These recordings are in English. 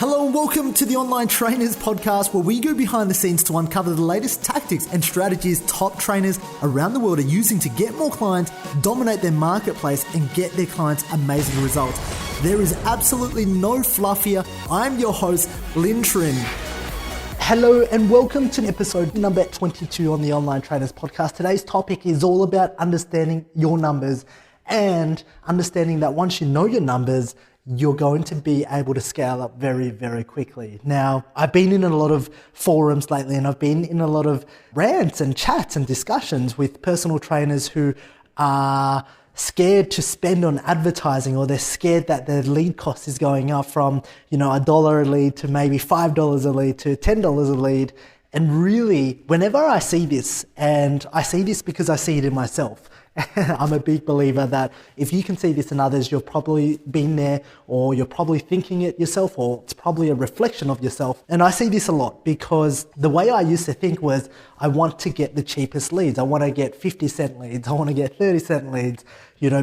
Hello and welcome to the Online Trainers Podcast, where we go behind the scenes to uncover the latest tactics and strategies top trainers around the world are using to get more clients, dominate their marketplace, and get their clients amazing results. There is absolutely no fluff here. I'm your host, Lynn Trin. Hello and welcome to episode number 22 on the Online Trainers Podcast. Today's topic is all about understanding your numbers and understanding that once you know your numbers, you're going to be able to scale up very, very quickly. Now, I've been in a lot of forums lately, and I've been in a lot of rants and chats and discussions with personal trainers who are scared to spend on advertising, or they're scared that their lead cost is going up from, $1 a lead to maybe $5 a lead to $10 a lead. And really, whenever I see this, and I see this because I see it in myself, I'm a big believer that if you can see this in others, you've probably been there, or you're probably thinking it yourself, or it's probably a reflection of yourself. And I see this a lot because the way I used to think was, I want to get the cheapest leads. I want to get 50-cent leads. I want to get 30-cent leads.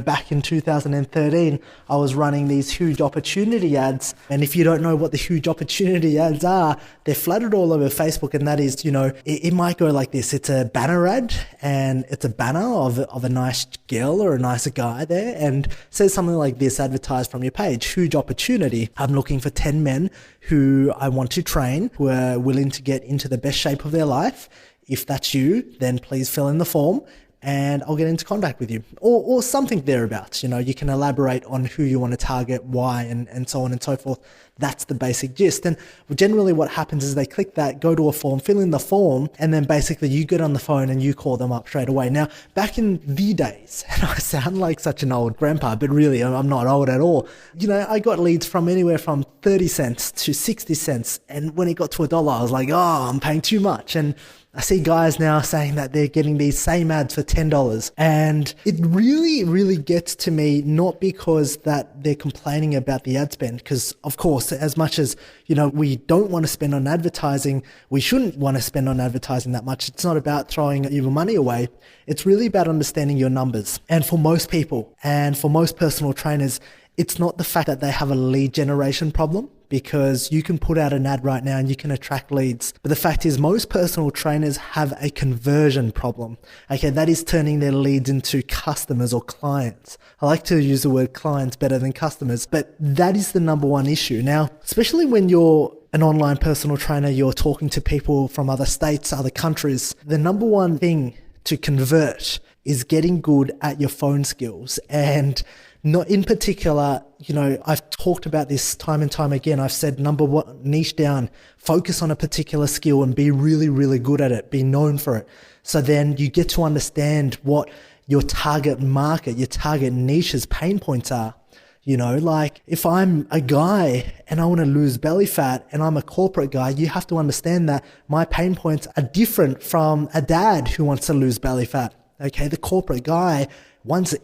Back in 2013, I was running these huge opportunity ads. And if you don't know what the huge opportunity ads are, they're flooded all over Facebook. And that is, it might go like this. It's a banner ad, and it's a banner of a nice girl or a nicer guy there, and says something like this, advertised from your page: huge opportunity. I'm looking for 10 men who I want to train, who are willing to get into the best shape of their life. If that's you, then please fill in the form and I'll get into contact with you, or something thereabouts. You can elaborate on who you want to target, why, and so on and so forth. That's the basic gist. And generally what happens is they click that, go to a form, fill in the form, and then basically you get on the phone and you call them up straight away. Now, back in the days, and I sound like such an old grandpa, but really I'm not old at all. I got leads from anywhere from 30 cents to 60 cents. And when it got to $1, I was like, I'm paying too much. And I see guys now saying that they're getting these same ads for $10. And it really, really gets to me, not because that they're complaining about the ad spend, because of course, as much as, we don't want to spend on advertising, we shouldn't want to spend on advertising that much. It's not about throwing your money away. It's really about understanding your numbers. And for most people, and for most personal trainers, it's not the fact that they have a lead generation problem, because you can put out an ad right now and you can attract leads. But the fact is, most personal trainers have a conversion problem. Okay, that is turning their leads into customers or clients. I like to use the word clients better than customers, but that is the number one issue. Now, especially when you're an online personal trainer, you're talking to people from other states, other countries, the number one thing to convert is getting good at your phone skills. And not in particular, I've talked about this time and time again. I've said, number one, niche down, focus on a particular skill and be really, really good at it, be known for it. So then you get to understand what your target market, your target niche's pain points are. Like if I'm a guy and I want to lose belly fat and I'm a corporate guy, you have to understand that my pain points are different from a dad who wants to lose belly fat. Okay, the corporate guy wants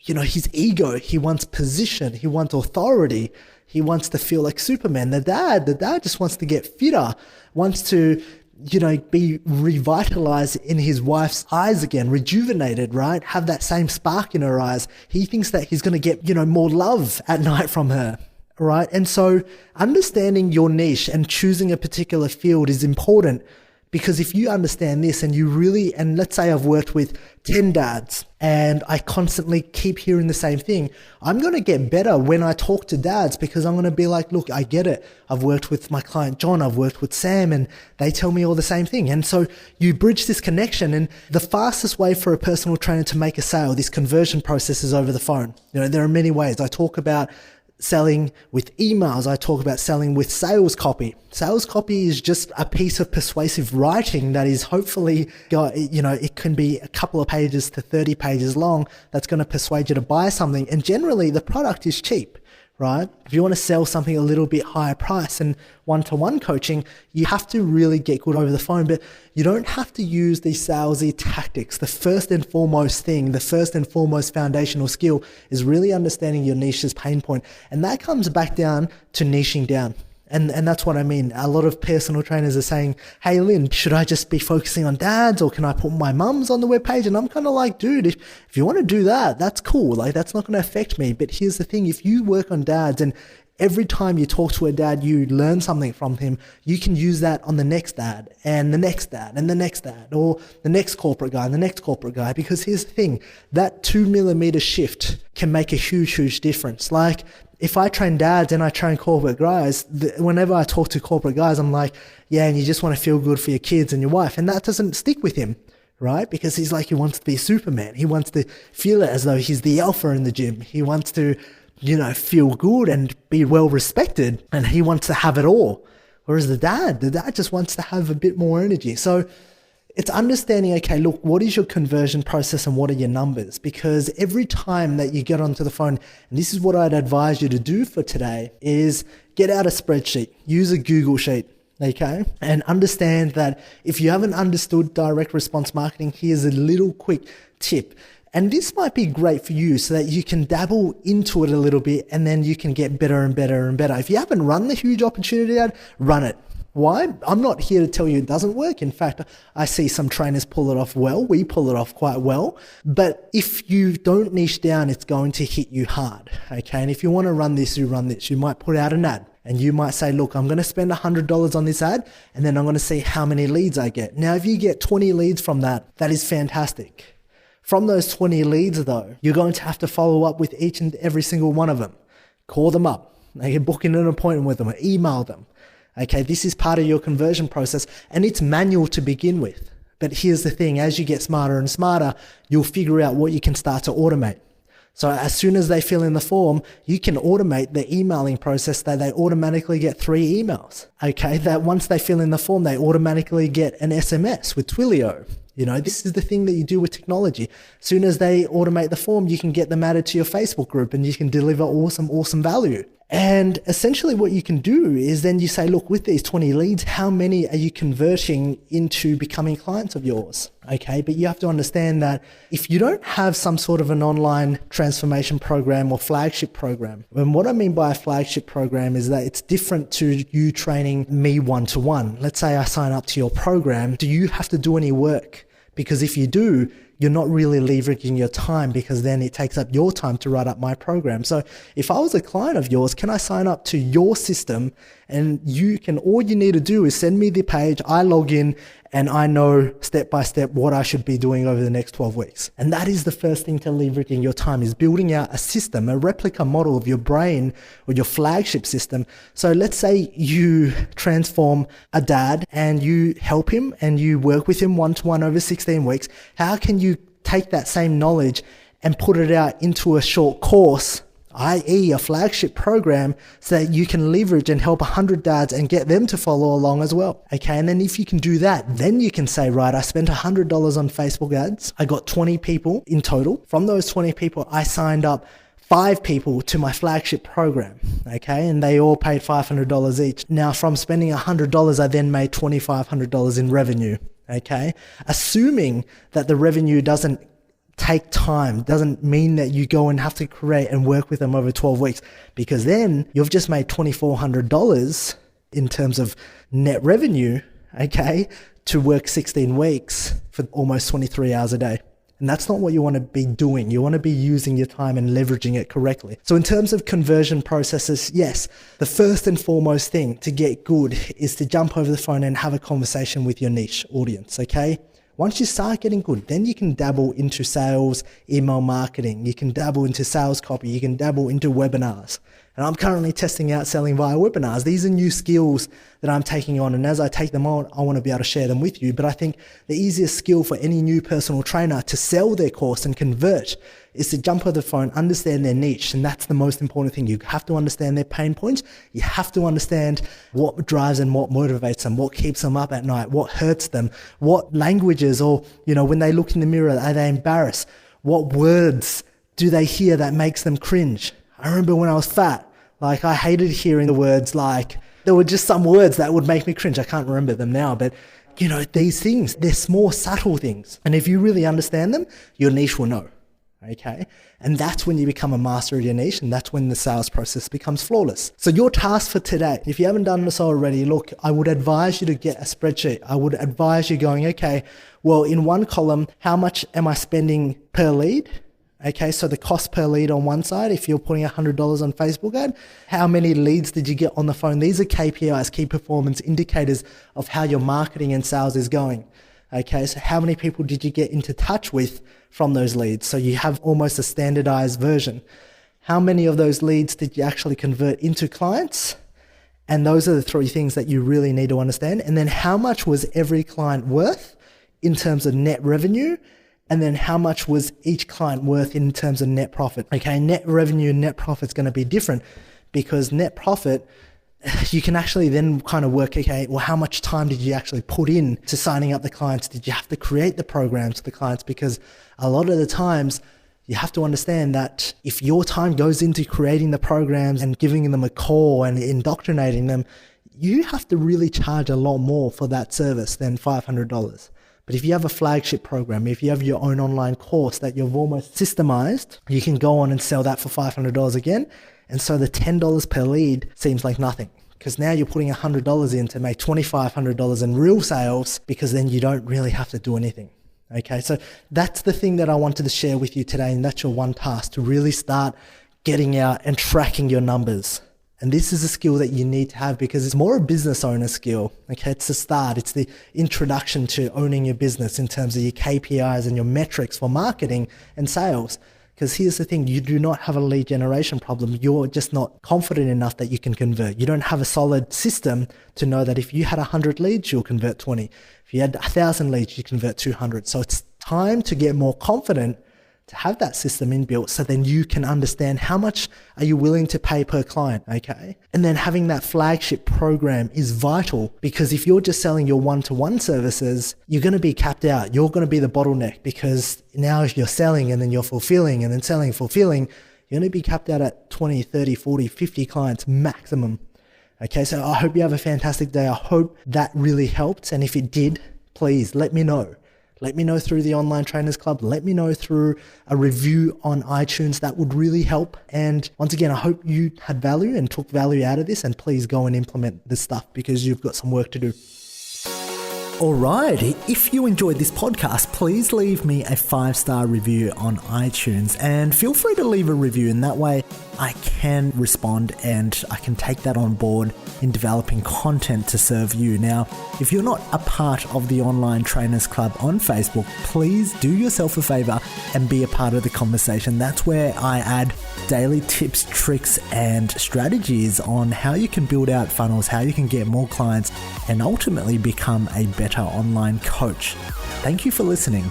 his ego, he wants position, he wants authority, he wants to feel like Superman. The dad just wants to get fitter, wants to, be revitalized in his wife's eyes again, rejuvenated, right? Have that same spark in her eyes. He thinks that he's going to get, more love at night from her, right? And so understanding your niche and choosing a particular field is important. Because if you understand this and let's say I've worked with 10 dads and I constantly keep hearing the same thing, I'm going to get better when I talk to dads, because I'm going to be like, look, I get it. I've worked with my client John, I've worked with Sam, and they tell me all the same thing. And so you bridge this connection, and the fastest way for a personal trainer to make a sale, this conversion process, is over the phone. There are many ways. I talk about selling with emails. I talk about selling with sales copy. Sales copy is just a piece of persuasive writing that is hopefully it can be a couple of pages to 30 pages long, that's going to persuade you to buy something. And generally the product is cheap, right? If you want to sell something a little bit higher price and one-to-one coaching, you have to really get good over the phone, but you don't have to use these salesy tactics. The first and foremost thing, the first and foremost foundational skill is really understanding your niche's pain point. And that comes back down to niching down. And that's what I mean. A lot of personal trainers are saying, hey, Lynn, should I just be focusing on dads, or can I put my mums on the webpage? And I'm kind of like, dude, if you want to do that, that's cool. Like, that's not going to affect me. But here's the thing. If you work on dads, and Every time you talk to a dad, you learn something from him. You can use that on the next dad and the next dad and the next dad, or the next corporate guy and the next corporate guy. Because here's the thing, that 2mm shift can make a huge, huge difference. Like if I train dads and I train corporate guys, whenever I talk to corporate guys, I'm like, yeah, and you just want to feel good for your kids and your wife. And that doesn't stick with him, right? Because he's like, he wants to be Superman. He wants to feel it as though he's the alpha in the gym. He wants to, feel good and be well respected, and he wants to have it all. Whereas the dad just wants to have a bit more energy. So it's understanding, okay, look, what is your conversion process and what are your numbers? Because every time that you get onto the phone, and this is what I'd advise you to do for today, is get out a spreadsheet, use a Google sheet, okay? And understand that if you haven't understood direct response marketing, here's a little quick tip. And this might be great for you so that you can dabble into it a little bit and then you can get better and better and better. If you haven't run the huge opportunity ad, run it. Why? I'm not here to tell you it doesn't work. In fact, I see some trainers pull it off well. We pull it off quite well. But if you don't niche down, it's going to hit you hard. Okay. And if you want to run this, you run this. You might put out an ad and you might say, look, I'm going to spend $100 on this ad and then I'm going to see how many leads I get. Now, if you get 20 leads from that, that is fantastic. From those 20 leads though, you're going to have to follow up with each and every single one of them. Call them up. Okay, book in an appointment with them or email them. Okay, this is part of your conversion process and it's manual to begin with. But here's the thing, as you get smarter and smarter, you'll figure out what you can start to automate. So as soon as they fill in the form, you can automate the emailing process that they automatically get 3 emails. Okay, that once they fill in the form, they automatically get an SMS with Twilio. This is the thing that you do with technology. As soon as they automate the form, you can get them added to your Facebook group and you can deliver awesome value. And essentially what you can do is then you say, look, with these 20 leads, how many are you converting into becoming clients of yours? Okay, but you have to understand that if you don't have some sort of an online transformation program or flagship program, and what I mean by a flagship program is that it's different to you training me one-to-one. Let's say I sign up to your program. Do you have to do any work? Because if you do, you're not really leveraging your time, because then it takes up your time to write up my program. So if I was a client of yours, can I sign up to your system and all you need to do is send me the page, I log in and I know step by step what I should be doing over the next 12 weeks. And that is the first thing to leveraging your time, is building out a system, a replica model of your brain or your flagship system. So let's say you transform a dad and you help him and you work with him one-to-one over 16 weeks. How can you take that same knowledge and put it out into a short course, i.e. a flagship program, so that you can leverage and help 100 dads and get them to follow along as well. Okay, and then if you can do that, then you can say, right, I spent $100 on Facebook ads. I got 20 people in total. From those 20 people, I signed up 5 people to my flagship program. Okay, and they all paid $500 each. Now, from spending $100, I then made $2,500 in revenue. Okay, assuming that the revenue doesn't take time, doesn't mean that you go and have to create and work with them over 12 weeks, because then you've just made $2,400 in terms of net revenue, okay, to work 16 weeks for almost 23 hours a day. And that's not what you want to be doing. You want to be using your time and leveraging it correctly. So in terms of conversion processes, yes, the first and foremost thing to get good is to jump over the phone and have a conversation with your niche audience, okay? Once you start getting good, then you can dabble into sales, email marketing. You can dabble into sales copy. You can dabble into webinars. And I'm currently testing out selling via webinars. These are new skills that I'm taking on. And as I take them on, I want to be able to share them with you. But I think the easiest skill for any new personal trainer to sell their course and convert is to jump on the phone, understand their niche. And that's the most important thing. You have to understand their pain points. You have to understand what drives and what motivates them, what keeps them up at night, what hurts them, what languages, or, when they look in the mirror, are they embarrassed? What words do they hear that makes them cringe? I remember when I was fat, I hated hearing the words there were just some words that would make me cringe. I can't remember them now, but these things, they're small, subtle things. And if you really understand them, your niche will know. Okay. And that's when you become a master of your niche, and that's when the sales process becomes flawless. So your task for today, if you haven't done this already, look, I would advise you to get a spreadsheet. I would advise you going, okay, well, in one column, how much am I spending per lead? Okay, so the cost per lead on one side, if you're putting $100 on Facebook ad, how many leads did you get on the phone? These are KPIs, key performance indicators of how your marketing and sales is going. Okay, so how many people did you get into touch with from those leads? So you have almost a standardized version. How many of those leads did you actually convert into clients? And those are the three things that you really need to understand. And then how much was every client worth in terms of net revenue? And then how much was each client worth in terms of net profit? Okay, net revenue and net profit is going to be different, because net profit, you can actually then kind of work, okay, well, how much time did you actually put in to signing up the clients? Did you have to create the programs for the clients? Because a lot of the times you have to understand that if your time goes into creating the programs and giving them a call and indoctrinating them, you have to really charge a lot more for that service than $500. But if you have a flagship program, if you have your own online course that you've almost systemized, you can go on and sell that for $500 again. And so the $10 per lead seems like nothing, because now you're putting $100 in to make $2,500 in real sales, because then you don't really have to do anything. Okay, so that's the thing that I wanted to share with you today. And that's your one task, to really start getting out and tracking your numbers. And this is a skill that you need to have, because it's more a business owner skill. Okay, it's the start. It's the introduction to owning your business in terms of your KPIs and your metrics for marketing and sales. Because here's the thing, you do not have a lead generation problem. You're just not confident enough that you can convert. You don't have a solid system to know that if you had 100 leads, you'll convert 20. If you had 1,000 leads, you convert 200. So it's time to get more confident, to have that system inbuilt, so then you can understand how much are you willing to pay per client, okay? And then having that flagship program is vital, because if you're just selling your one-to-one services, you're going to be capped out. You're going to be the bottleneck, because now if you're selling and then you're fulfilling and then selling and fulfilling, you're going to be capped out at 20, 30, 40, 50 clients maximum. Okay, so I hope you have a fantastic day. I hope that really helped. And if it did, please let me know. Let me know through the Online Trainers Club. Let me know through a review on iTunes. That would really help. And once again, I hope you had value and took value out of this, and please go and implement this stuff, because you've got some work to do. Alright, if you enjoyed this podcast, please leave me a 5-star review on iTunes, and feel free to leave a review, and that way I can respond and I can take that on board in developing content to serve you. Now, if you're not a part of the Online Trainers Club on Facebook, please do yourself a favor and be a part of the conversation. That's where I add daily tips, tricks, and strategies on how you can build out funnels, how you can get more clients, and ultimately become a better online coach. Thank you for listening.